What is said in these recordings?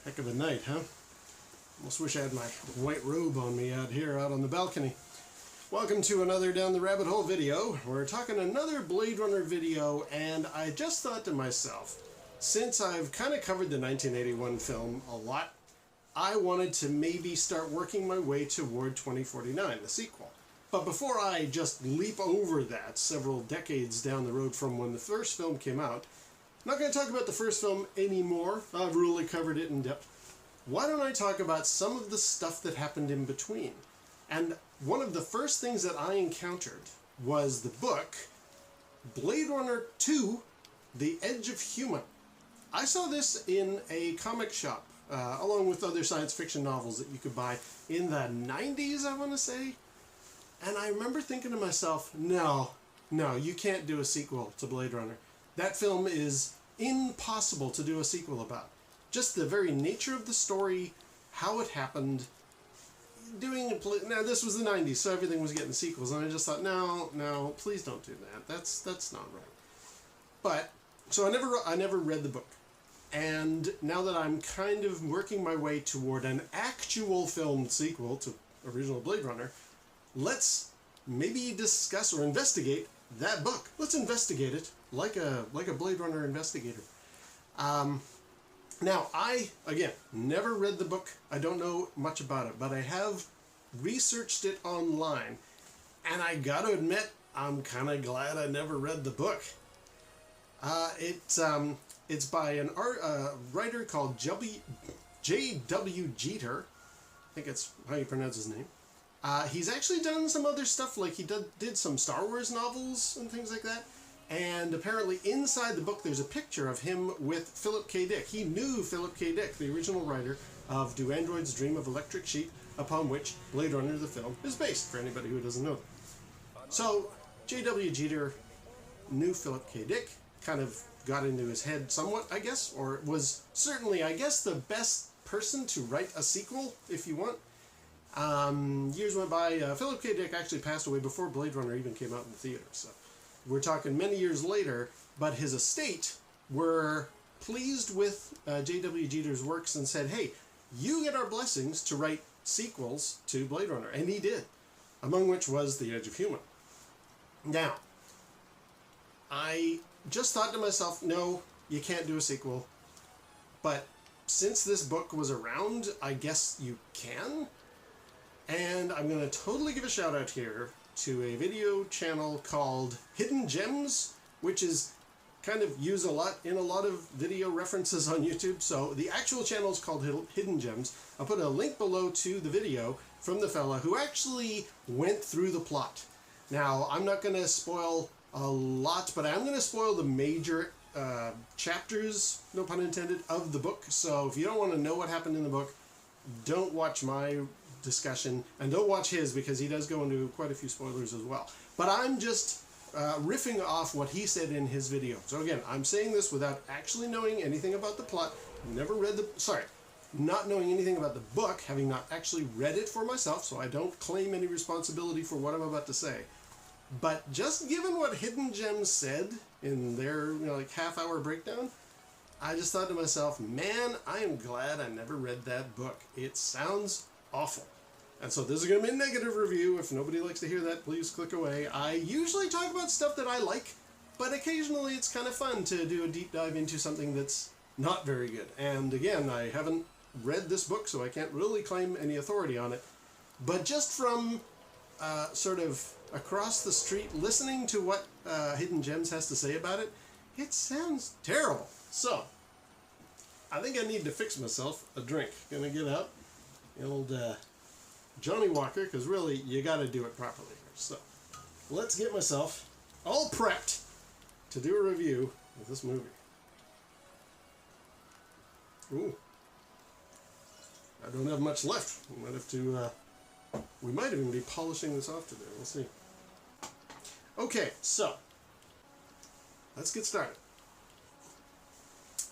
Heck of a night, huh? Almost wish I had my white robe on me out here, out on the balcony. Welcome to another Down the Rabbit Hole video. We're talking another Blade Runner video, and I just thought to myself, since I've kind of covered the 1981 film a lot, I wanted to maybe start working my way toward 2049, the sequel. But before I just leap over that several decades down the road from when the first film came out, I'm not going to talk about the first film anymore. I've really covered it in depth. Why don't I talk about some of the stuff that happened in between? And one of the first things that I encountered was the book Blade Runner 2, The Edge of Human. I saw this in a comic shop, along with other science fiction novels that you could buy in the 90s, I want to say. And I remember thinking to myself, no, you can't do a sequel to Blade Runner. That film is impossible to do a sequel about. Just the very nature of the story, how it happened, now this was the 90s, so everything was getting sequels, and I just thought, no, please don't do that. That's not right. But, so I never read the book. And now that I'm kind of working my way toward an actual film sequel to original Blade Runner, let's maybe discuss or investigate that book. Let's investigate it like a Blade Runner investigator. Now, I, again, never read the book. I don't know much about it, but I have researched it online, and I gotta admit, I'm kind of glad I never read the book. It's by a writer called J.W. Jeter. I think that's how you pronounce his name. He's actually done some other stuff, like he did some Star Wars novels and things like that. And apparently inside the book there's a picture of him with Philip K. Dick. He knew Philip K. Dick, the original writer of Do Androids Dream of Electric Sheep, upon which Blade Runner the film is based, for anybody who doesn't know that. So J.W. Jeter knew Philip K. Dick, kind of got into his head somewhat, I guess, or was certainly, I guess, the best person to write a sequel, if you want. Years went by. Philip K. Dick actually passed away before Blade Runner even came out in the theater, so we're talking many years later, but his estate were pleased with J.W. Jeter's works and said, hey, you get our blessings to write sequels to Blade Runner, and he did, among which was The Edge of Human. Now, I just thought to myself, no, you can't do a sequel, but since this book was around, I guess you can. And I'm going to totally give a shout out here to a video channel called Hidden Gems, which is kind of used a lot in a lot of video references on YouTube. So the actual channel is called Hidden Gems. I'll put a link below to the video from the fella who actually went through the plot. Now, I'm not going to spoil a lot, but I'm going to spoil the major chapters, no pun intended, of the book. So if you don't want to know what happened in the book, don't watch my discussion, and don't watch his, because he does go into quite a few spoilers as well. But I'm just riffing off what he said in his video. So again, I'm saying this without actually knowing anything about the plot, not knowing anything about the book, having not actually read it for myself, so I don't claim any responsibility for what I'm about to say. But just given what Hidden Gems said in their like half-hour breakdown, I just thought to myself, man, I am glad I never read that book. It sounds awful. And so this is going to be a negative review. If nobody likes to hear that, please click away. I usually talk about stuff that I like, but occasionally it's kind of fun to do a deep dive into something that's not very good. And again, I haven't read this book, so I can't really claim any authority on it. But just from sort of across the street, listening to what Hidden Gems has to say about it, it sounds terrible. So, I think I need to fix myself a drink. Gonna get out the old Johnny Walker, because really, you gotta do it properly here. So, let's get myself all prepped to do a review of this movie. Ooh. I don't have much left. We might have to, we might even be polishing this off today. We'll see. Okay, so, let's get started.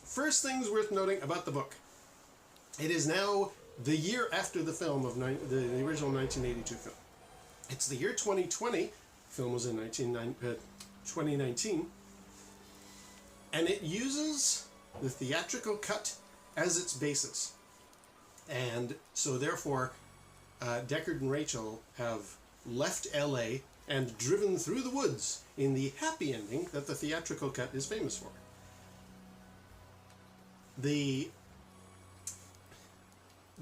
First things worth noting about the book. It is now the year after the film of the original 1982 film. It's the year 2020. The film was in 2019. And it uses the theatrical cut as its basis. And so therefore, Deckard and Rachel have left LA and driven through the woods in the happy ending that the theatrical cut is famous for. The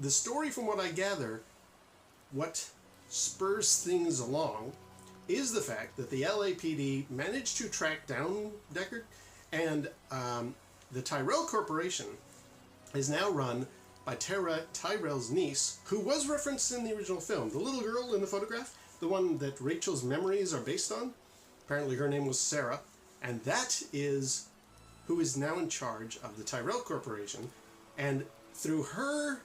story, from what I gather, what spurs things along is the fact that the LAPD managed to track down Deckard, and the Tyrell Corporation is now run by Tyrell's niece, who was referenced in the original film. The little girl in the photograph, the one that Rachel's memories are based on, apparently her name was Sarah, and that is who is now in charge of the Tyrell Corporation. And through her,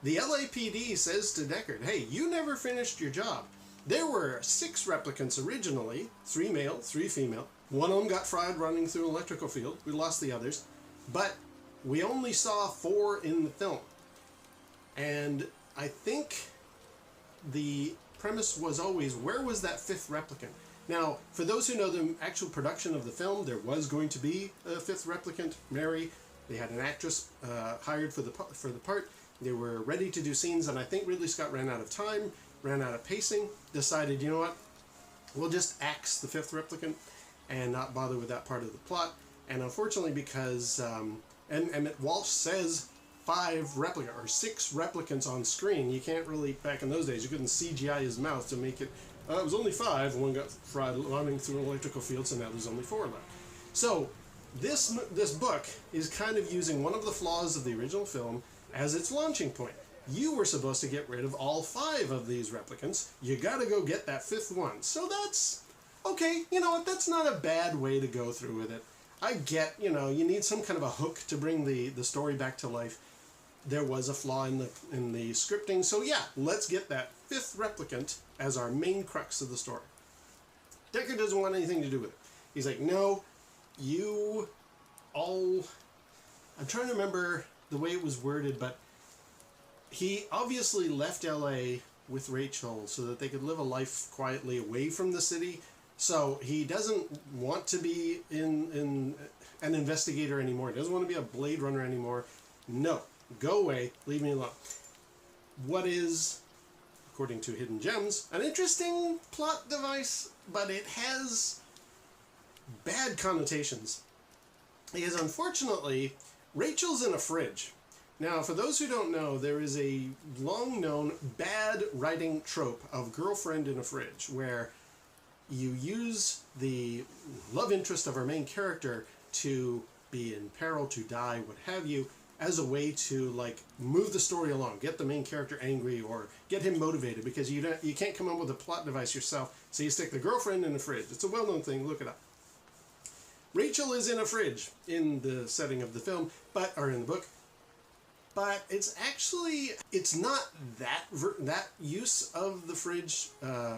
the LAPD says to Deckard, hey, you never finished your job. There were 6 replicants originally, 3 male, 3 female. One of them got fried running through an electrical field. We lost the others. But we only saw 4 in the film. And I think the premise was always, where was that 5th replicant? Now, for those who know the actual production of the film, there was going to be a 5th replicant, Mary. They had an actress hired for the part. They were ready to do scenes, and I think Ridley Scott ran out of time, ran out of pacing, decided, you know what, we'll just axe the 5th replicant and not bother with that part of the plot. And unfortunately, because Emmett Walsh says 6 replicants on screen, you can't really, back in those days, you couldn't CGI his mouth to make it, it was only 5, one got fried running through an electrical field, so now there's only 4 left. So this book is kind of using one of the flaws of the original film as its launching point. You were supposed to get rid of all 5 of these replicants. You gotta go get that 5th one. So that's, okay, you know what, that's not a bad way to go through with it. I get, you know, you need some kind of a hook to bring the story back to life. There was a flaw in the scripting, so yeah, let's get that 5th replicant as our main crux of the story. Deckard doesn't want anything to do with it. He's like, no, you all... I'm trying to remember the way it was worded, but he obviously left LA with Rachel so that they could live a life quietly away from the city. So he doesn't want to be in an investigator anymore. He doesn't want to be a Blade Runner anymore. No, go away, leave me alone. What is, according to Hidden Gems, an interesting plot device, but it has bad connotations. Because unfortunately, Rachel's in a fridge. Now, for those who don't know, there is a long-known bad writing trope of girlfriend in a fridge, where you use the love interest of our main character to be in peril, to die, what have you, as a way to, like, move the story along, get the main character angry, or get him motivated, because you can't come up with a plot device yourself, so you stick the girlfriend in a fridge. It's a well-known thing, look it up. Rachel is in a fridge in the setting of the film, or in the book, but it's not that use of the fridge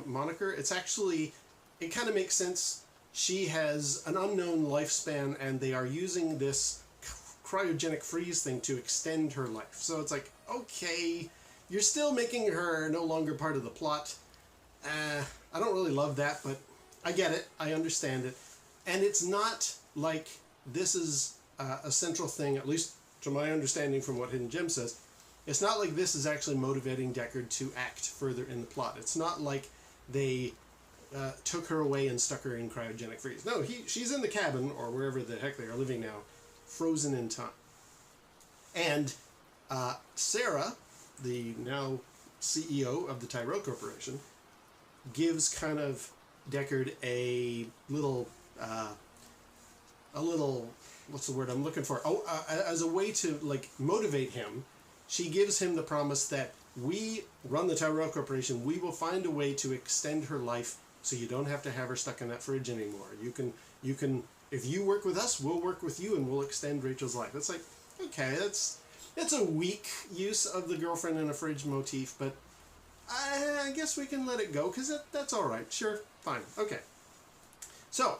moniker. It's actually, it kind of makes sense. She has an unknown lifespan, and they are using this cryogenic freeze thing to extend her life. So it's like, okay, you're still making her no longer part of the plot. I don't really love that, but I get it. I understand it. And it's not like this is a central thing, at least to my understanding from what Hidden Gem says. It's not like this is actually motivating Deckard to act further in the plot. It's not like they took her away and stuck her in cryogenic freeze. No, she's in the cabin, or wherever the heck they are living now, frozen in time. And Sarah, the now CEO of the Tyrell Corporation, gives kind of Deckard a little, what's the word I'm looking for? As a way to, like, motivate him, she gives him the promise that we run the Tyrell Corporation. We will find a way to extend her life so you don't have to have her stuck in that fridge anymore. You can, if you work with us, we'll work with you and we'll extend Rachel's life. It's like, okay, it's a weak use of the girlfriend in a fridge motif, but I guess we can let it go, because that's all right. Sure, fine, okay. So,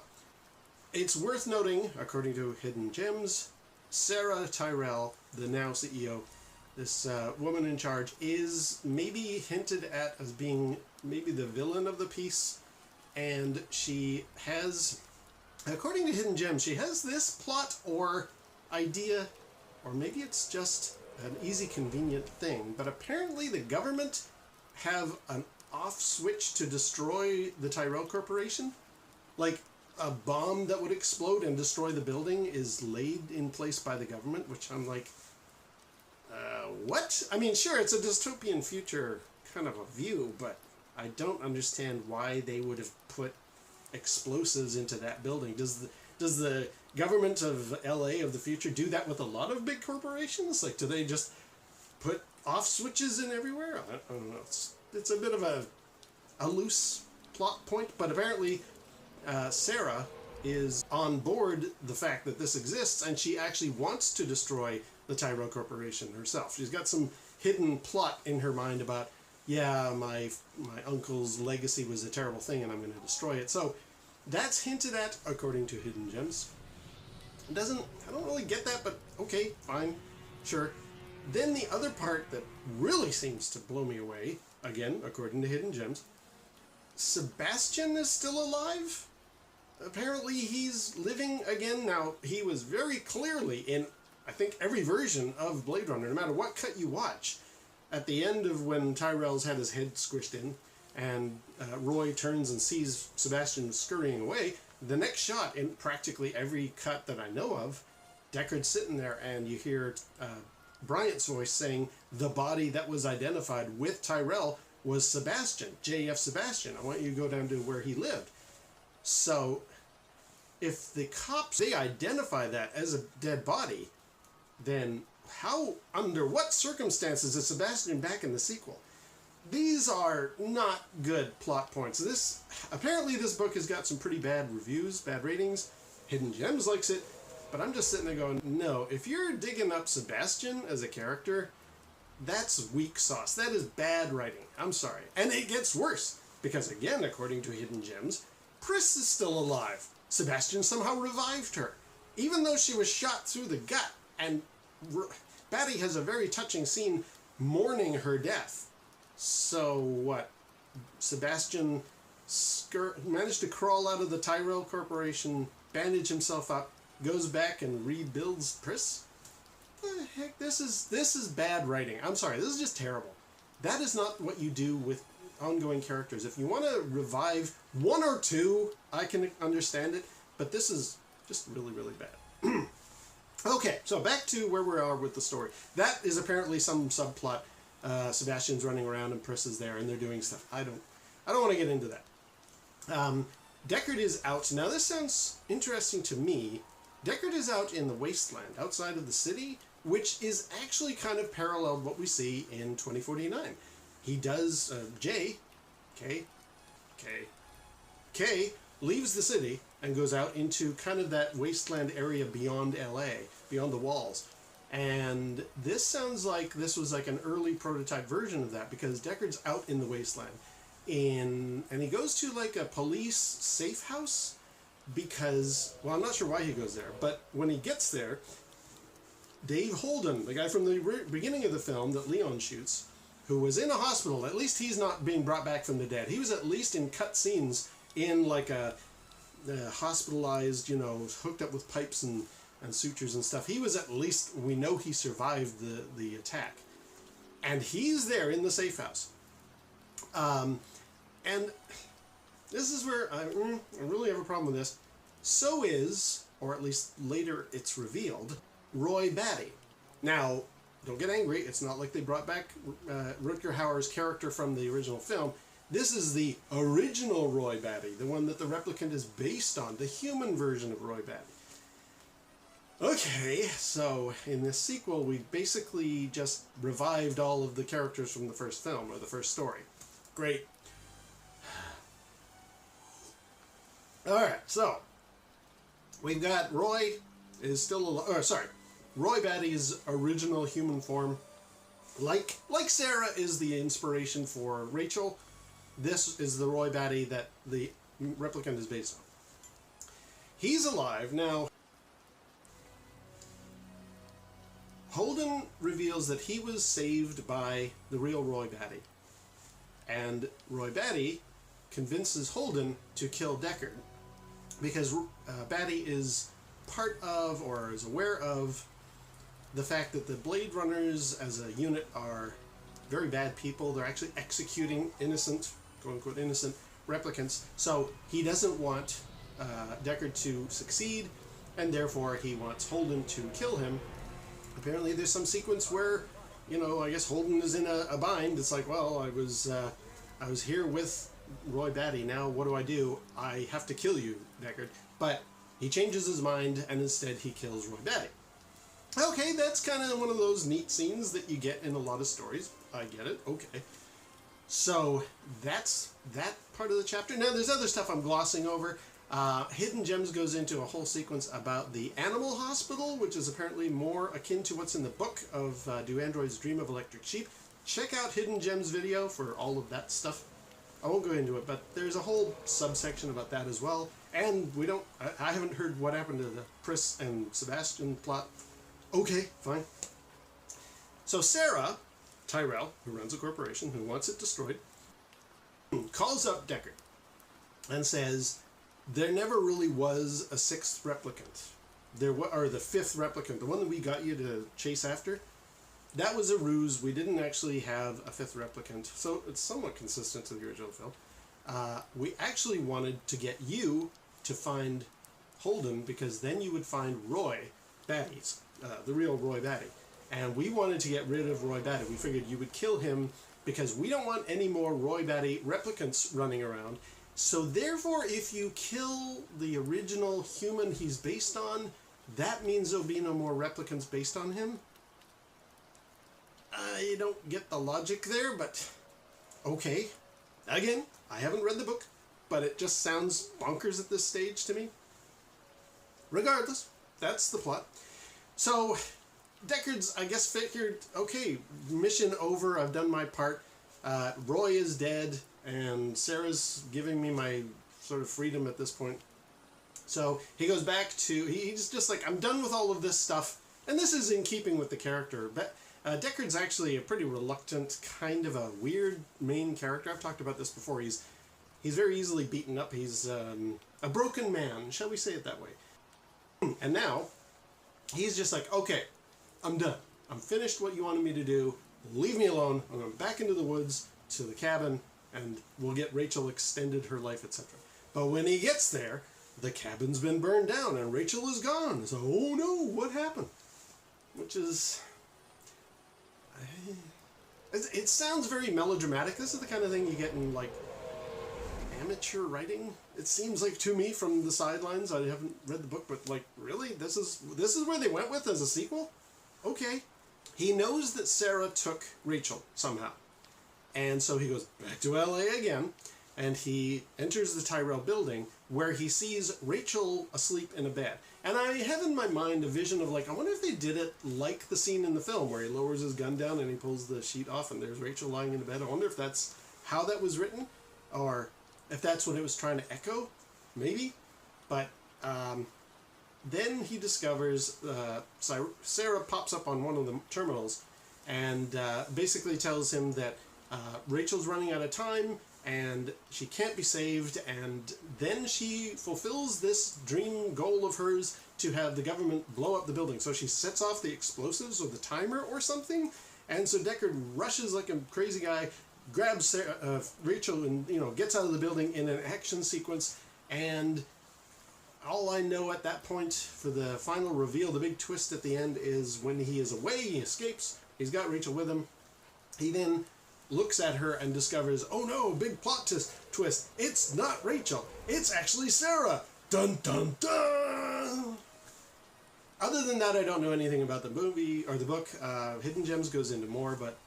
it's worth noting, according to Hidden Gems, Sarah Tyrell, the now CEO, this woman in charge, is maybe hinted at as being maybe the villain of the piece, and she has, according to Hidden Gems, she has this plot or idea, or maybe it's just an easy, convenient thing, but apparently the government have an off switch to destroy the Tyrell Corporation. Like, a bomb that would explode and destroy the building is laid in place by the government, which I'm like, what? I mean, sure, it's a dystopian future kind of a view, but I don't understand why they would have put explosives into that building. Does the government of LA of the future do that with a lot of big corporations? Like, do they just put off switches in everywhere? I don't know. It's a bit of a loose plot point, but apparently Sarah is on board the fact that this exists, and she actually wants to destroy the Tyrell Corporation herself. She's got some hidden plot in her mind about, yeah, my uncle's legacy was a terrible thing and I'm going to destroy it. So that's hinted at according to Hidden Gems. I don't really get that, but okay, fine, sure. Then the other part that really seems to blow me away, again, according to Hidden Gems, Sebastian is still alive? Apparently he's living again. Now, he was very clearly in, I think, every version of Blade Runner, no matter what cut you watch. At the end of when Tyrell's had his head squished in, and Roy turns and sees Sebastian scurrying away, the next shot in practically every cut that I know of, Deckard's sitting there and you hear Bryant's voice saying the body that was identified with Tyrell was Sebastian, J.F. Sebastian. I want you to go down to where he lived. So, if the cops, they identify that as a dead body, then how, under what circumstances is Sebastian back in the sequel? These are not good plot points. Apparently this book has got some pretty bad reviews, bad ratings. Hidden Gems likes it, but I'm just sitting there going, no, if you're digging up Sebastian as a character, that's weak sauce. That is bad writing. I'm sorry. And it gets worse, because again, according to Hidden Gems, Pris is still alive. Sebastian somehow revived her, even though she was shot through the gut. And Batty has a very touching scene mourning her death. So what? Sebastian managed to crawl out of the Tyrell Corporation, bandage himself up, goes back and rebuilds Pris? The heck? This is bad writing. I'm sorry, this is just terrible. That is not what you do with ongoing characters. If you want to revive one or two, I can understand it, but this is just really, really bad. Okay, so back to where we are with the story. That is apparently some subplot. Sebastian's running around and Pris is there and they're doing stuff. I don't want to get into that. Deckard is out. Now this sounds interesting to me. Deckard is out in the wasteland outside of the city, which is actually kind of paralleled what we see in 2049. He does, Kay leaves the city and goes out into kind of that wasteland area beyond LA, beyond the walls. And this sounds like this was like an early prototype version of that, because Deckard's out in the wasteland. And he goes to like a police safe house because, well, I'm not sure why he goes there, but when he gets there, Dave Holden, the guy from the beginning of the film that Leon shoots, who was in a hospital, at least he's not being brought back from the dead. He was at least in cut scenes in like a hospitalized, you know, hooked up with pipes and sutures and stuff. He was at least, we know he survived the attack. And he's there in the safe house. And this is where I really have a problem with this. So is, or at least later it's revealed, Roy Batty. Now, don't get angry. It's not like they brought back Rutger Hauer's character from the original film. This is the original Roy Batty, the one that the Replicant is based on, the human version of Roy Batty. Okay, so in this sequel, we basically just revived all of the characters from the first film, or the first story. Great. Alright, so we've got Roy is still alive. Roy Batty's original human form. Like Sarah is the inspiration for Rachel, this is the Roy Batty that the Replicant is based on. He's alive. Now, Holden reveals that he was saved by the real Roy Batty. And Roy Batty convinces Holden to kill Deckard, because Batty is part of, or is aware of, the fact that the Blade Runners as a unit are very bad people. They're actually executing innocent, quote-unquote innocent, replicants. So he doesn't want Deckard to succeed, and therefore he wants Holden to kill him. Apparently there's some sequence where, you know, I guess Holden is in a bind. It's like, well, I was here with Roy Batty. Now what do? I have to kill you, Deckard. But he changes his mind, and instead he kills Roy Batty. Okay, that's kind of one of those neat scenes that you get in a lot of stories. I get it. Okay. So that's that part of the chapter. Now there's other stuff I'm glossing over. Hidden Gems goes into a whole sequence about the animal hospital, which is apparently more akin to what's in the book of Do Androids Dream of Electric Sheep? Check out Hidden Gems video for all of that stuff. I won't go into it, but there's a whole subsection about that as well. And I haven't heard what happened to the Pris and Sebastian plot. Okay, fine. So Sarah, Tyrell, who runs a corporation, who wants it destroyed, calls up Deckard and says, there never really was a sixth replicant. Or the fifth replicant, the one that we got you to chase after, that was a ruse. We didn't actually have a fifth replicant, so it's somewhat consistent to the original film. We actually wanted to get you to find Holden, because then you would find Roy Batty's, the real Roy Batty. And we wanted to get rid of Roy Batty. We figured you would kill him because we don't want any more Roy Batty replicants running around. So therefore, if you kill the original human he's based on, that means there'll be no more replicants based on him. I don't get the logic there, but okay. Again, I haven't read the book, but it just sounds bonkers at this stage to me. Regardless, that's the plot. So Deckard's, I guess, figured, okay, mission over, I've done my part. Roy is dead, and Sarah's giving me my sort of freedom at this point. So he goes back to, he's just like, I'm done with all of this stuff. And this is in keeping with the character. But Deckard's actually a pretty reluctant, kind of a weird main character. I've talked about this before. He's very easily beaten up. He's a broken man, shall we say it that way. And now, he's just like, okay, I'm done. I'm finished what you wanted me to do. Leave me alone. I'm going back into the woods to the cabin, and we'll get Rachel extended her life, etc. But when he gets there, the cabin's been burned down, and Rachel is gone. So, oh no, what happened? Which is... It sounds very melodramatic. This is the kind of thing you get in, like, amateur writing. It seems like to me from the sidelines. I haven't read the book, but, like, really? This is where they went with as a sequel? Okay. He knows that Sarah took Rachel somehow. And so he goes back to LA again, and he enters the Tyrell building, where he sees Rachel asleep in a bed. And I have in my mind a vision of, like, I wonder if they did it like the scene in the film where he lowers his gun down and he pulls the sheet off and there's Rachel lying in the bed. I wonder if that's how that was written, or if that's what it was trying to echo, maybe. But then he discovers Sarah pops up on one of the terminals and basically tells him that Rachel's running out of time and she can't be saved, and then she fulfills this dream goal of hers to have the government blow up the building. So she sets off the explosives or the timer or something, and so Deckard rushes like a crazy guy, grabs Rachel and, you know, gets out of the building in an action sequence. And all I know at that point for the final reveal, the big twist at the end, is when he is away, he escapes, he's got Rachel with him, he then looks at her and discovers, oh no, big plot twist, it's not Rachel, it's actually Sarah. Dun dun dun! Other than that, I don't know anything about the movie or the book. Hidden Gems goes into more, but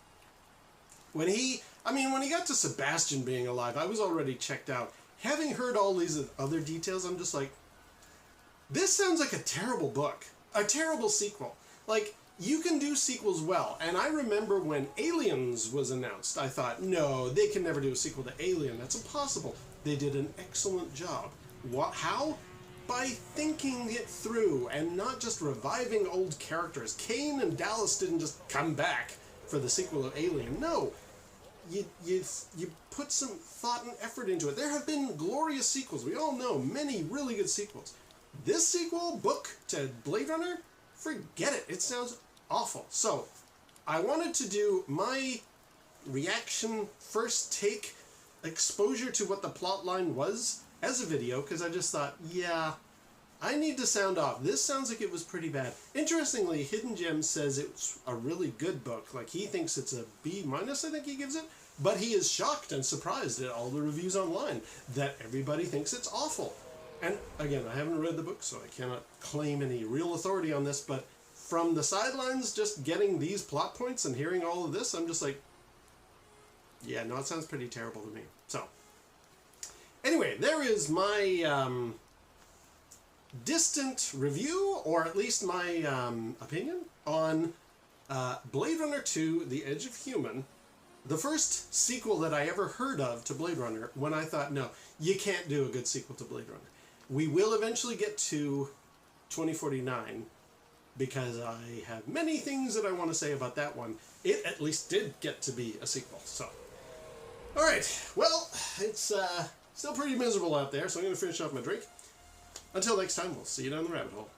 when he got to Sebastian being alive, I was already checked out. Having heard all these other details, I'm just like, this sounds like a terrible book. A terrible sequel. Like, you can do sequels well, and I remember when Aliens was announced, I thought, no, they can never do a sequel to Alien. That's impossible. They did an excellent job. How? By thinking it through and not just reviving old characters. Kane and Dallas didn't just come back for the sequel of Alien. No. You put some thought and effort into it. There have been glorious sequels. We all know many really good sequels. This sequel, book to Blade Runner, forget it. It sounds awful. So, I wanted to do my reaction, first take, exposure to what the plot line was as a video, because I just thought, yeah, I need to sound off. This sounds like it was pretty bad. Interestingly, Hidden Gems says it's a really good book. Like, he thinks it's a B-, I think he gives it. But he is shocked and surprised at all the reviews online that everybody thinks it's awful. And again, I haven't read the book, so I cannot claim any real authority on this, but from the sidelines, just getting these plot points and hearing all of this, I'm just like, yeah, no, it sounds pretty terrible to me. So, anyway, there is my distant review, or at least my opinion, on Blade Runner 2, The Edge of Human, the first sequel that I ever heard of to Blade Runner, when I thought, no, you can't do a good sequel to Blade Runner. We will eventually get to 2049, because I have many things that I want to say about that one. It at least did get to be a sequel, so. Alright, well, it's still pretty miserable out there, so I'm going to finish off my drink. Until next time, we'll see you down the rabbit hole.